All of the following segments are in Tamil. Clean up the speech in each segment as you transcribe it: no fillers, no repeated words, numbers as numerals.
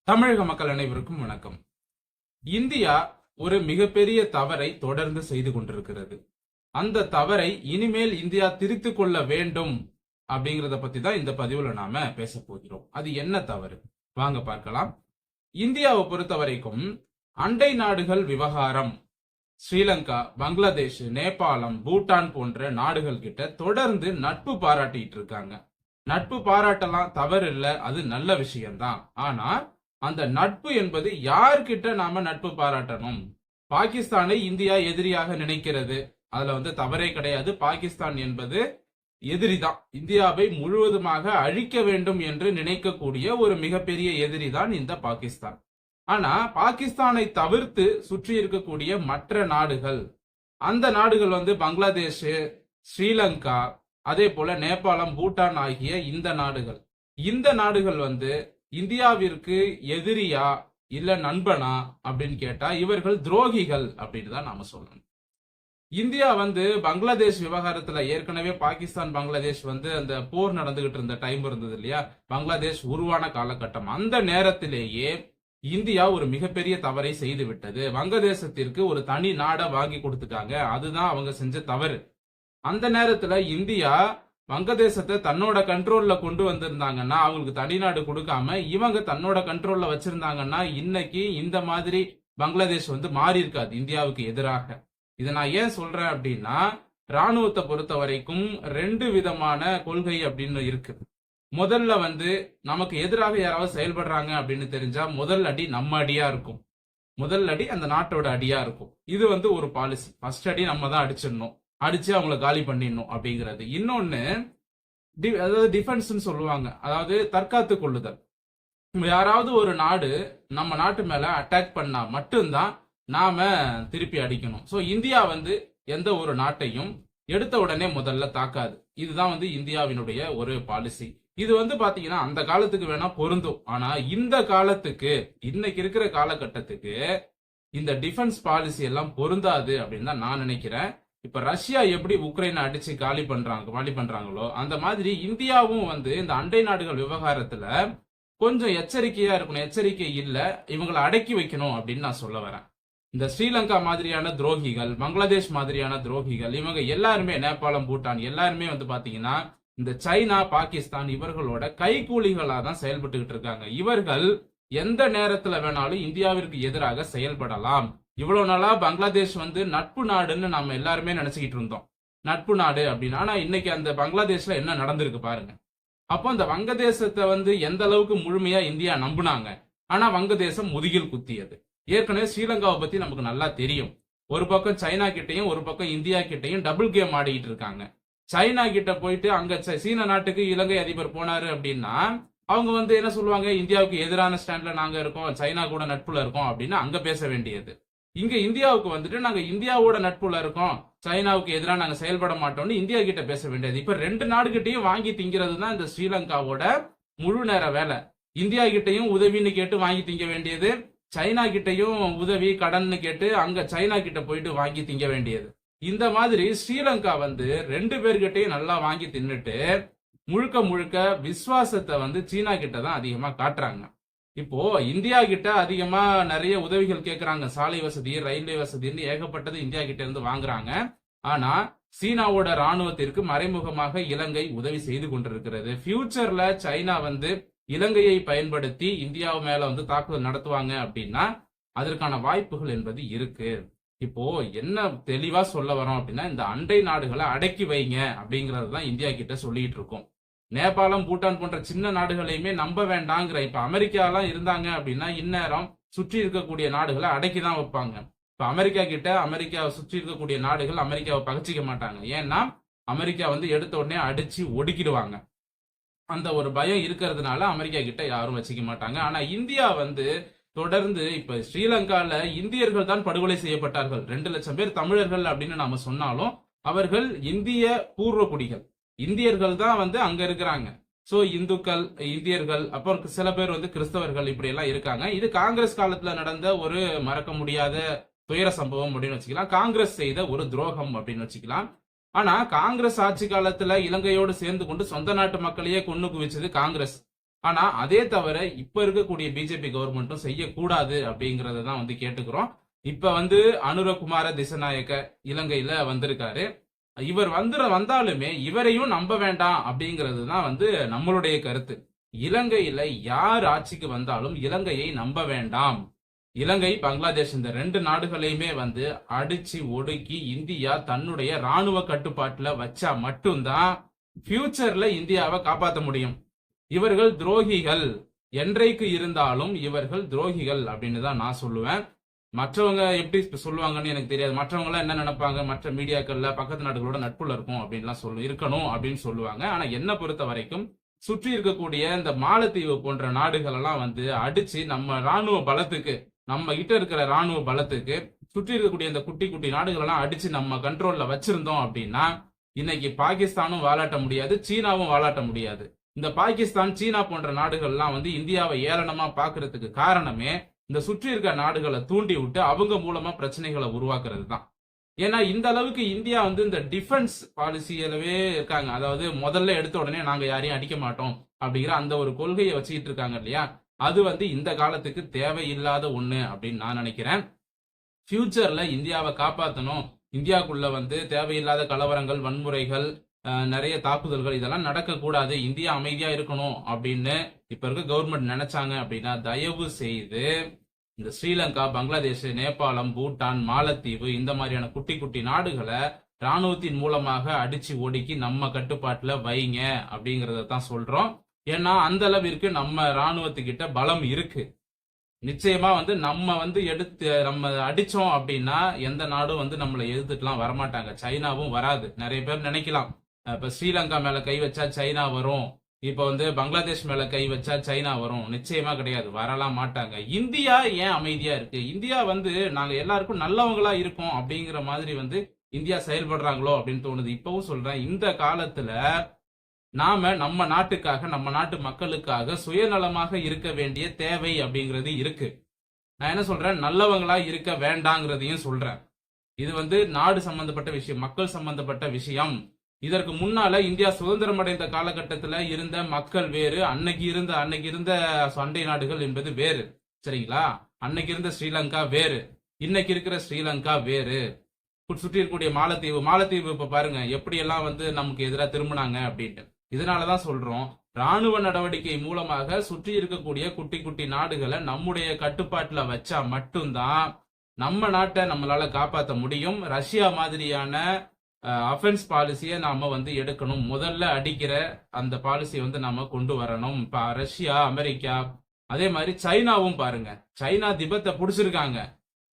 தமிழக மக்கள் அனைவருக்கும் வணக்கம். இந்தியா ஒரு மிகப்பெரிய தவறை தொடர்ந்து செய்து கொண்டிருக்கிறது. அந்த தவறை இனிமேல் இந்தியா திருத்திக் கொள்ள வேண்டும் அப்படிங்கறத பத்தி தான் இந்த பதிவுல நாம பேச போகிறோம். அது என்ன தவறு வாங்க பார்க்கலாம். இந்தியாவை பொறுத்த வரைக்கும் அண்டை நாடுகள் விவகாரம் ஸ்ரீலங்கா, பங்களாதேஷ், நேபாளம், பூட்டான் போன்ற நாடுகள் கிட்ட தொடர்ந்து நட்பு பாராட்டிட்டு இருக்காங்க. நட்பு பாராட்டலாம், தவறு இல்ல, அது நல்ல விஷயம்தான். ஆனா அந்த நட்பு என்பது யார்கிட்ட நாம நட்பு பாராட்டணும்? பாகிஸ்தானை இந்தியா எதிரியாக நினைக்கிறது, அதுல தவறே கிடையாது. பாகிஸ்தான் என்பது எதிரிதான், இந்தியாவை முழுவதுமாக அழிக்க வேண்டும் என்று நினைக்கக்கூடிய ஒரு மிகப்பெரிய எதிரிதான் இந்த பாகிஸ்தான். ஆனா பாகிஸ்தானை தவிர்த்து சுற்றி இருக்கக்கூடிய மற்ற நாடுகள், அந்த நாடுகள் பங்களாதேஷ், ஸ்ரீலங்கா, அதே போல நேபாளம், பூட்டான் ஆகிய இந்த நாடுகள் இந்தியாவிற்கு எதிரியா இல்ல நண்பனா அப்படின்னு கேட்டா இவர்கள் துரோகிகள் அப்படின்னு தான் நாம சொல்லணும். இந்தியா பங்களாதேஷ் விவகாரத்துல ஏற்கனவே பாகிஸ்தான் பங்களாதேஷ் அந்த போர் நடந்துகிட்டு இருந்த டைம் இருந்தது இல்லையா, பங்களாதேஷ் உருவான காலகட்டம். அந்த நேரத்திலேயே இந்தியா ஒரு மிகப்பெரிய தவறை செய்து விட்டது. வங்கதேசத்திற்கு ஒரு தனி நாடை வாங்கி கொடுத்துட்டாங்க, அதுதான் அவங்க செஞ்ச தவறு. அந்த நேரத்துல இந்தியா வங்கதேசத்தை தன்னோட கண்ட்ரோல்ல கொண்டு வந்திருந்தாங்கன்னா, அவங்களுக்கு தனிநாடு கொடுக்காம இவங்க தன்னோட கண்ட்ரோல்ல வச்சிருந்தாங்கன்னா இன்னைக்கு இந்த மாதிரி பங்களாதேஷ் மாறி இருக்காது இந்தியாவுக்கு எதிராக. இதை நான் ஏன் சொல்றேன் அப்படின்னா, ராணுவத்தை பொறுத்த வரைக்கும் ரெண்டு விதமான கொள்கை அப்படின்னு இருக்கு. முதல்ல நமக்கு எதிராக யாராவது செயல்படுறாங்க அப்படின்னு தெரிஞ்சா முதல் அடி நம்ம அடியா இருக்கும், முதல் அடி அந்த நாட்டோட அடியா இருக்கும். இது ஒரு பாலிசி. ஃபர்ஸ்ட் அடி நம்ம தான் அடிச்சிடணும், அடிச்சு அவங்கள காலி பண்ணிடணும் அப்படிங்கிறது. இன்னொன்னு அதாவது டிஃபென்ஸ் சொல்லுவாங்க, அதாவது தற்காத்து கொள்ளுதல். யாராவது ஒரு நாடு நம்ம நாட்டு மேல அட்டாக் பண்ணா மட்டும்தான் நாம திருப்பி அடிக்கணும். சோ இந்தியா எந்த ஒரு நாட்டையும் எடுத்த உடனே முதல்ல தாக்காது. இதுதான் இந்தியாவினுடைய ஒரு பாலிசி. இது பாத்தீங்கன்னா அந்த காலத்துக்கு வேணா பொருந்தும், ஆனா இந்த காலத்துக்கு, இன்னைக்கு இருக்கிற காலகட்டத்துக்கு இந்த டிஃபென்ஸ் பாலிசி எல்லாம் பொருந்தாது அப்படின்னு தான் நான் நினைக்கிறேன். இப்ப ரஷ்யா எப்படி உக்ரைனை அடிச்சு காலி பண்றாங்களோ அந்த மாதிரி இந்தியாவும் இந்த அண்டை நாடுகள் விவகாரத்துல கொஞ்சம் எச்சரிக்கையா இருக்கணும். எச்சரிக்கை இல்ல, இவங்களை அடக்கி வைக்கணும் அப்படின்னு நான் சொல்ல வரேன். இந்த ஸ்ரீலங்கா மாதிரியான துரோகிகள், பங்களாதேஷ் மாதிரியான துரோகிகள், இவங்க எல்லாருமே, நேபாளம், பூட்டான் எல்லாருமே பாத்தீங்கன்னா இந்த சைனா, பாகிஸ்தான் இவர்களோட கைகூலிகளா தான் செயல்பட்டுக்கிட்டு இருக்காங்க. இவர்கள் எந்த நேரத்துல வேணாலும் இந்தியாவிற்கு எதிராக செயல்படலாம். இவ்வளவு நாளா பங்களாதேஷ் நட்பு நாடுன்னு நம்ம எல்லாருமே நினைச்சுக்கிட்டு இருந்தோம், நட்பு நாடு அப்படின்னு. ஆனா இன்னைக்கு அந்த பங்களாதேஷ்ல என்ன நடந்திருக்கு பாருங்க. அப்போ அந்த வங்கதேசத்தை எந்த அளவுக்கு முழுமையா இந்தியா நம்புனாங்க, ஆனா வங்கதேசம் முதுகில் குத்தியது. ஏற்கனவே ஸ்ரீலங்காவை பத்தி நமக்கு நல்லா தெரியும். ஒரு பக்கம் சைனா கிட்டையும் ஒரு பக்கம் இந்தியா கிட்டையும் டபுள் கேம் ஆடிக்கிட்டு இருக்காங்க. சைனா கிட்ட போயிட்டு அங்க சீன நாட்டுக்கு இலங்கை அதிபர் போனாரு அப்படின்னா அவங்க என்ன சொல்லுவாங்க, இந்தியாவுக்கு எதிரான ஸ்டாண்ட்ல நாங்க இருக்கோம், சைனா கூட நட்புல இருக்கோம் அப்படின்னு அங்க பேச வேண்டியது. இங்க இந்தியாவுக்கு நாங்க இந்தியாவோட நட்புல இருக்கோம், சைனாவுக்கு எதிராக நாங்க செயல்பட மாட்டோம்னு இந்தியா கிட்ட பேச வேண்டியது. இப்ப ரெண்டு நாடுகிட்டையும் வாங்கி திங்கிறது தான் இந்த ஸ்ரீலங்காவோட முழு நேர வேலை. இந்தியா கிட்டையும் உதவின்னு கேட்டு வாங்கி திங்க வேண்டியது, சைனா கிட்டையும் உதவி கடன்னு கேட்டு அங்க சைனா கிட்ட போயிட்டு வாங்கி திங்க வேண்டியது. இந்த மாதிரி ஸ்ரீலங்கா ரெண்டு பேர்கிட்டையும் நல்லா வாங்கி தின்னுட்டு முழுக்க முழுக்க விசுவாசத்தை சீனா கிட்ட தான் அதிகமா காட்டுறாங்க. இப்போ இந்தியா கிட்ட அதிகமா நிறைய உதவிகள் கேட்கறாங்க, சாலை வசதி, ரயில்வே வசதின்னு ஏகப்பட்டது இந்தியா கிட்ட இருந்து வாங்குறாங்க. ஆனா சீனாவோட ராணுவத்திற்கு மறைமுகமாக இலங்கை உதவி செய்து கொண்டிருக்கிறது. ஃபியூச்சர்ல சைனா இலங்கையை பயன்படுத்தி இந்தியா மேல தாக்குதல் நடத்துவாங்க அப்படின்னா அதற்கான வாய்ப்புகள் என்பது இருக்கு. இப்போ என்ன தெளிவா சொல்ல வரோம் அப்படின்னா, இந்த அண்டை நாடுகளை அடக்கி வைங்க அப்படிங்கறது தான் இந்தியா கிட்ட சொல்லிட்டு இருக்கோம். நேபாளம், பூட்டான் போன்ற சின்ன நாடுகளையுமே நம்ப வேண்டாங்கிற. இப்ப அமெரிக்காலாம் இருந்தாங்க அப்படின்னா இந்நேரம் சுற்றி இருக்கக்கூடிய நாடுகளை அடக்கி தான் வைப்பாங்க. இப்ப அமெரிக்கா கிட்ட, அமெரிக்காவை சுற்றி இருக்கக்கூடிய நாடுகள் அமெரிக்காவை பகச்சிக்க மாட்டாங்க. ஏன்னா அமெரிக்கா எடுத்த உடனே அடிச்சு ஒடுக்கிடுவாங்க. அந்த ஒரு பயம் இருக்கிறதுனால அமெரிக்கா கிட்ட யாரும் வச்சுக்க மாட்டாங்க. ஆனா இந்தியா தொடர்ந்து இப்ப ஸ்ரீலங்கால இந்தியர்கள் தான் படுகொலை செய்யப்பட்டார்கள். 2 லட்சம் பேர் தமிழர்கள் அப்படின்னு நாம சொன்னாலும் அவர்கள் இந்திய பூர்வ குடிகள், இந்தியர்கள் தான் அங்க இருக்கிறாங்க. சோ இந்துக்கள், இந்தியர்கள், அப்புறம் சில பேர் கிறிஸ்தவர்கள், இப்படி எல்லாம் இருக்காங்க. இது காங்கிரஸ் காலத்துல நடந்த ஒரு மறக்க முடியாத துயர சம்பவம் அப்படின்னு வச்சுக்கலாம், காங்கிரஸ் செய்த ஒரு துரோகம் அப்படின்னு வச்சுக்கலாம். ஆனா காங்கிரஸ் ஆட்சி காலத்துல இலங்கையோடு சேர்ந்து கொண்டு சொந்த நாட்டு மக்களையே கொண்டு குவிச்சது காங்கிரஸ். ஆனா அதே தவிர இப்ப இருக்கக்கூடிய பிஜேபி கவர்மெண்ட்டும் செய்யக்கூடாது அப்படிங்கறத தான் வந்து கேட்டுக்கிறோம். இப்ப வந்து அனுரகுமார திசநாயக்க இலங்கையில வந்திருக்காரு. இவர் வந்தாலுமே இவரையும் நம்ப வேண்டாம் அப்படிங்கிறது தான் வந்து நம்மளுடைய கருத்து. இலங்கையில யார் ஆட்சிக்கு வந்தாலும் இலங்கையை நம்ப வேண்டாம். இலங்கை, பங்களாதேஷ் இந்த 2 நாடுகளையுமே வந்து அடிச்சு ஒடுக்கி இந்தியா தன்னுடைய ராணுவ கட்டுப்பாட்டுல வச்சா மட்டும்தான் ஃபியூச்சர்ல இந்தியாவை காப்பாற்ற முடியும். இவர்கள் துரோகிகள், என்றைக்கு இருந்தாலும் இவர்கள் துரோகிகள் அப்படின்னு தான் நான் சொல்லுவேன். மற்றவங்க எப்படி சொல்லுவாங்கன்னு எனக்கு தெரியாது. மற்றவங்க எல்லாம் என்ன நினைப்பாங்க, மற்ற மீடியாக்கள்ல பக்கத்து நாடுகளோட நட்புல இருக்கும் அப்படின்லாம் இருக்கணும் அப்படின்னு சொல்லுவாங்க. ஆனா என்ன பொறுத்த வரைக்கும் சுற்றி இருக்கக்கூடிய இந்த மாலத்தீவு போன்ற நாடுகள் எல்லாம் வந்து அடிச்சு நம்ம ராணுவ பலத்துக்கு, நம்ம கிட்ட இருக்கிற ராணுவ பலத்துக்கு சுற்றி இருக்கக்கூடிய இந்த குட்டி குட்டி நாடுகள் எல்லாம் அடிச்சு நம்ம கண்ட்ரோல்ல வச்சிருந்தோம் அப்படின்னா இன்னைக்கு பாகிஸ்தானும் வாலாட்ட முடியாது, சீனாவும் வாலாட்ட முடியாது. இந்த பாகிஸ்தான், சீனா போன்ற நாடுகள்லாம் வந்து இந்தியாவை ஏளனமா பாக்குறதுக்கு காரணமே இந்த சுற்றி இருக்க நாடுகளை தூண்டி விட்டு அவங்க மூலமா பிரச்சனைகளை உருவாக்குறது தான். ஏன்னா இந்த அளவுக்கு இந்தியா வந்து இந்த டிஃபென்ஸ் பாலிசியிலவே இருக்காங்க. அதாவது முதல்ல எடுத்த உடனே நாங்க யாரையும் அடிக்க மாட்டோம் அப்படிங்கிற அந்த ஒரு கொள்கையை வச்சுக்கிட்டு இருக்காங்க இல்லையா, அது வந்து இந்த காலத்துக்கு தேவையில்லாத ஒண்ணு அப்படின்னு நான் நினைக்கிறேன். ஃபியூச்சர்ல இந்தியாவை காப்பாற்றணும், இந்தியாவுக்குள்ள வந்து தேவையில்லாத கலவரங்கள், வன்முறைகள், நிறைய தாக்குதல்கள் இதெல்லாம் நடக்கக்கூடாது, இந்தியா அமைதியா இருக்கணும் அப்படின்னு இப்ப இருக்க கவர்மெண்ட் நினைச்சாங்க அப்படின்னா தயவு செய்து இந்த ஸ்ரீலங்கா, பங்களாதேஷ், நேபாளம், பூட்டான், மாலத்தீவு இந்த மாதிரியான குட்டி குட்டி நாடுகளை ராணுவத்தின் மூலமாக அடிச்சு ஒடுக்கி நம்ம கட்டுப்பாட்டுல வைங்க அப்படிங்கறத தான் சொல்றோம். ஏன்னா அந்த அளவிற்கு நம்ம ராணுவத்துக்கிட்ட பலம் இருக்கு. நிச்சயமா வந்து நம்ம வந்து நம்ம அடிச்சோம் அப்படின்னா எந்த நாடும் வந்து நம்மளை எதிர்த்துட்டுலாம் வரமாட்டாங்க. சைனாவும் வராது. நிறைய பேர் நினைக்கலாம் இப்ப ஸ்ரீலங்கா மேல கை வச்சா சைனா வரும், இப்ப வந்து பங்களாதேஷ் மேல கை வச்சா சைனா வரும். நிச்சயமா கிடையாது, வரலாம் மாட்டாங்க. இந்தியா ஏன் அமைதியா இருக்கு? இந்தியா வந்து நாங்க எல்லாருக்கும் நல்லவங்களா இருக்கோம் அப்படிங்கிற மாதிரி வந்து இந்தியா செயல்படுறாங்களோ அப்படின்னு தோணுது. இப்பவும் சொல்றேன், இந்த காலத்துல நாம நம்ம நாட்டுக்காக, நம்ம நாட்டு மக்களுக்காக சுயநலமாக இருக்க வேண்டிய தேவை அப்படிங்கிறது இருக்கு. நான் என்ன சொல்றேன், நல்லவங்களா இருக்க வேண்டாங்கிறதையும் சொல்றேன். இது வந்து நாடு சம்பந்தப்பட்ட விஷயம், மக்கள் சம்பந்தப்பட்ட விஷயம். இதற்கு முன்னால இந்தியா சுதந்திரம் அடைந்த காலகட்டத்தில் இருந்த மக்கள் வேறு, அன்னைக்கு இருந்த சண்டை நாடுகள் என்பது வேறு. சரிங்களா? அன்னைக்கு இருந்த ஸ்ரீலங்கா வேறு, இன்னைக்கு இருக்கிற ஸ்ரீலங்கா வேறு. சுற்றி இருக்கக்கூடிய மாலத்தீவு இப்ப பாருங்க எப்படி எல்லாம் வந்து நமக்கு எதிராக திரும்பினாங்க அப்படின்ட்டு. இதனாலதான் சொல்றோம், ராணுவ நடவடிக்கை மூலமாக சுற்றி இருக்கக்கூடிய குட்டி குட்டி நாடுகளை நம்முடைய கட்டுப்பாட்டுல வச்சா மட்டும்தான் நம்ம நாட்டை நம்மளால காப்பாற்ற முடியும். ரஷ்யா மாதிரியான அஃபென்ஸ் பாலிசியை நாம வந்து எடுக்கணும். முதல்ல அடிக்கிற அந்த பாலிசி வந்து நாம கொண்டு வரணும். இப்ப ரஷ்யா, அமெரிக்கா, அதே மாதிரி சைனாவும் பாருங்க, சைனா திபத்தை புடிச்சிருக்காங்க.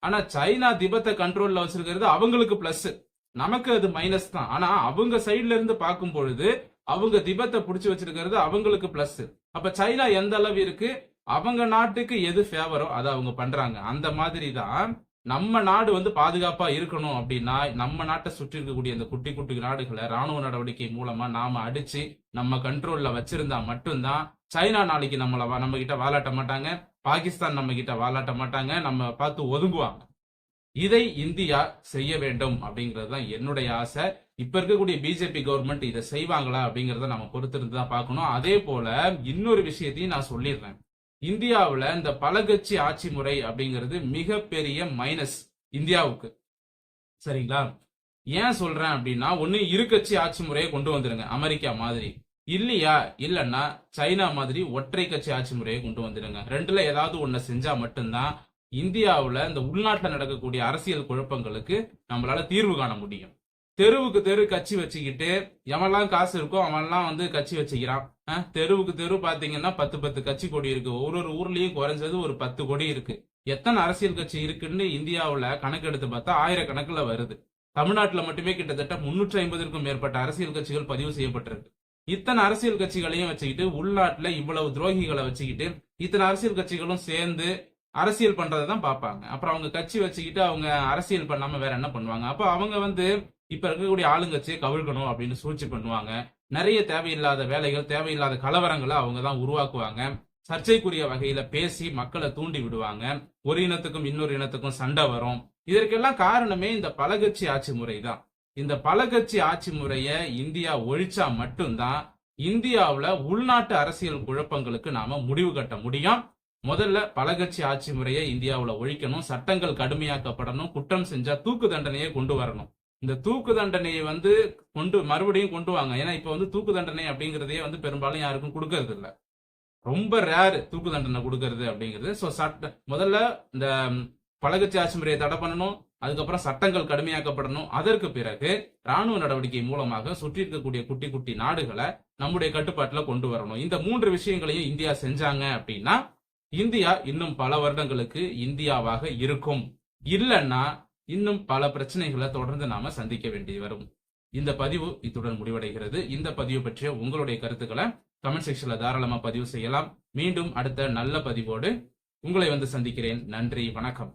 ஆனா சைனா திபத்தை கண்ட்ரோல்ல வச்சிருக்கிறது அவங்களுக்கு பிளஸ், நமக்கு அது மைனஸ் தான். ஆனா அவங்க சைட்ல இருந்து பார்க்கும் பொழுது அவங்க திபத்தை புடிச்சு வச்சிருக்கிறது அவங்களுக்கு பிளஸ். அப்ப சைனா எந்த அளவு இருக்கு, அவங்க நாட்டுக்கு எது ஃபேவரோ அதை அவங்க பண்றாங்க. அந்த மாதிரி தான் நம்ம நாடு வந்து பாதுகாப்பா இருக்கணும் அப்படின்னா நம்ம நாட்டை சுற்றி இருக்கக்கூடிய இந்த குட்டி குட்டி நாடுகளை ராணுவ நடவடிக்கை மூலமா நாம அடிச்சு நம்ம கண்ட்ரோல்ல வச்சிருந்தா மட்டும்தான் சைனா நாளைக்கு நம்ம கிட்ட வாலாட்ட மாட்டாங்க, பாகிஸ்தான் நம்ம கிட்ட வாலாட்ட மாட்டாங்க, நம்ம பார்த்து ஒதுங்குவாங்க. இதை இந்தியா செய்ய வேண்டும் அப்படிங்கிறது தான் என்னுடைய ஆசை. இப்ப இருக்கக்கூடிய பிஜேபி கவர்மெண்ட் இதை செய்வாங்களா அப்படிங்கறத நம்ம பொறுத்திருந்து தான் பார்க்கணும். அதே போல இன்னொரு விஷயத்தையும் நான் சொல்லிடுறேன், இந்தியாவுல இந்த பலகட்சி ஆட்சி முறை அப்படிங்கிறது மிகப்பெரிய மைனஸ் இந்தியாவுக்கு. சரிங்களா? ஏன் சொல்றேன் அப்படின்னா, ஒண்ணு இருக்கட்சி ஆட்சி முறையை கொண்டு வந்துருங்க அமெரிக்கா மாதிரி, இல்லன்னா சைனா மாதிரி ஒற்றை கட்சி ஆட்சி முறையை கொண்டு வந்துருங்க. ரெண்டுல ஏதாவது ஒண்ணு செஞ்சா மட்டும்தான் இந்தியாவுல இந்த உள்நாட்டில் நடக்கக்கூடிய அரசியல் குழப்பங்களுக்கு நம்மளால தீர்வு காண முடியும். தெருவுக்கு தெரு கட்சி வச்சுக்கிட்டு எவெல்லாம் காசு இருக்கோ அவன்லாம் வந்து கட்சி வச்சுக்கிறான். தெருவுக்கு தெரு பாத்தீங்கன்னா 10 கட்சி கொடி இருக்கு. ஒரு ஊர்லயும் குறைஞ்சது ஒரு 10 கொடி இருக்கு. எத்தனை அரசியல் கட்சி இருக்குன்னு இந்தியாவுல கணக்கெடுத்து பார்த்தா 1000 கணக்குல வருது. தமிழ்நாட்டுல மட்டுமே கிட்டத்தட்ட 350க்கும் மேற்பட்ட அரசியல் கட்சிகள் பதிவு செய்யப்பட்டிருக்கு. இத்தனை அரசியல் கட்சிகளையும் வச்சுக்கிட்டு, உள்நாட்டுல இவ்வளவு துரோகிகளை வச்சுக்கிட்டு இத்தனை அரசியல் கட்சிகளும் சேர்ந்து அரசியல் பண்றதை தான் பார்ப்பாங்க. அப்புறம் அவங்க கட்சி வச்சுக்கிட்டு அவங்க அரசியல் பண்ணாம வேற என்ன பண்ணுவாங்க? அப்ப அவங்க வந்து இப்ப இருக்கக்கூடிய ஆளுங்கட்சியை கவிழ்க்கணும் அப்படின்னு சூழ்ச்சி பண்ணுவாங்க. நிறைய தேவையில்லாத வேலைகள், தேவையில்லாத கலவரங்களை அவங்க தான் உருவாக்குவாங்க. சர்ச்சைக்குரிய வகையில பேசி மக்களை தூண்டி விடுவாங்க. ஒரு இனத்துக்கும் இன்னொரு இனத்துக்கும் சண்டை வரும். இதற்கெல்லாம் காரணமே இந்த பலகட்சி ஆட்சி முறை தான். இந்த பலகட்சி ஆட்சி முறைய இந்தியா ஒழிச்சா மட்டும்தான் இந்தியாவுல உள்நாட்டு அரசியல் குழப்பங்களுக்கு நாம முடிவு கட்ட முடியும். முதல்ல பலகட்சி ஆட்சி முறையை இந்தியாவுல ஒழிக்கணும், சட்டங்கள் கடுமையாக்கப்படணும், குற்றம் செஞ்சா தூக்கு தண்டனையை கொண்டு வரணும். இந்த தூக்கு தண்டனையை மறுபடியும் கொண்டு வாங்க. ஏன்னா இப்ப தூக்கு தண்டனை அப்படிங்கறதே பெரும்பாலும் யாருக்கும் கொடுக்கறது இல்ல. ரொம்ப ரேர் தூக்கு தண்டனை கொடுக்கறது அப்படிங்கிறது. சோ முதல்ல இந்த பலகட்சி ஆட்சி முறையை தடை பண்ணணும், அதுக்கப்புறம் சட்டங்கள் கடுமையாக்கப்படணும். அதற்கு பிறகு ராணுவ நடவடிக்கை மூலமாக சுற்றி இருக்கக்கூடிய குட்டி குட்டி நாடுகளை நம்முடைய கட்டுப்பாட்டுல கொண்டு வரணும். இந்த 3 விஷயங்களையும் இந்தியா செஞ்சாங்க அப்படின்னா இந்தியா இன்னும் பல வருடங்களுக்கு இந்தியாவாக இருக்கும். இல்லைன்னா இன்னும் பல பிரச்சனைகளை தொடர்ந்து நாம சந்திக்க வேண்டி வரும். இந்த பதிவு இத்துடன் முடிவடைகிறது. இந்த பதிவு பற்றிய உங்களுடைய கருத்துக்களை கமெண்ட் செக்ஷன்ல தாராளமா பதிவு செய்யலாம். மீண்டும் அடுத்த நல்ல பதிவோடு உங்களை சந்திக்கிறேன். நன்றி, வணக்கம்.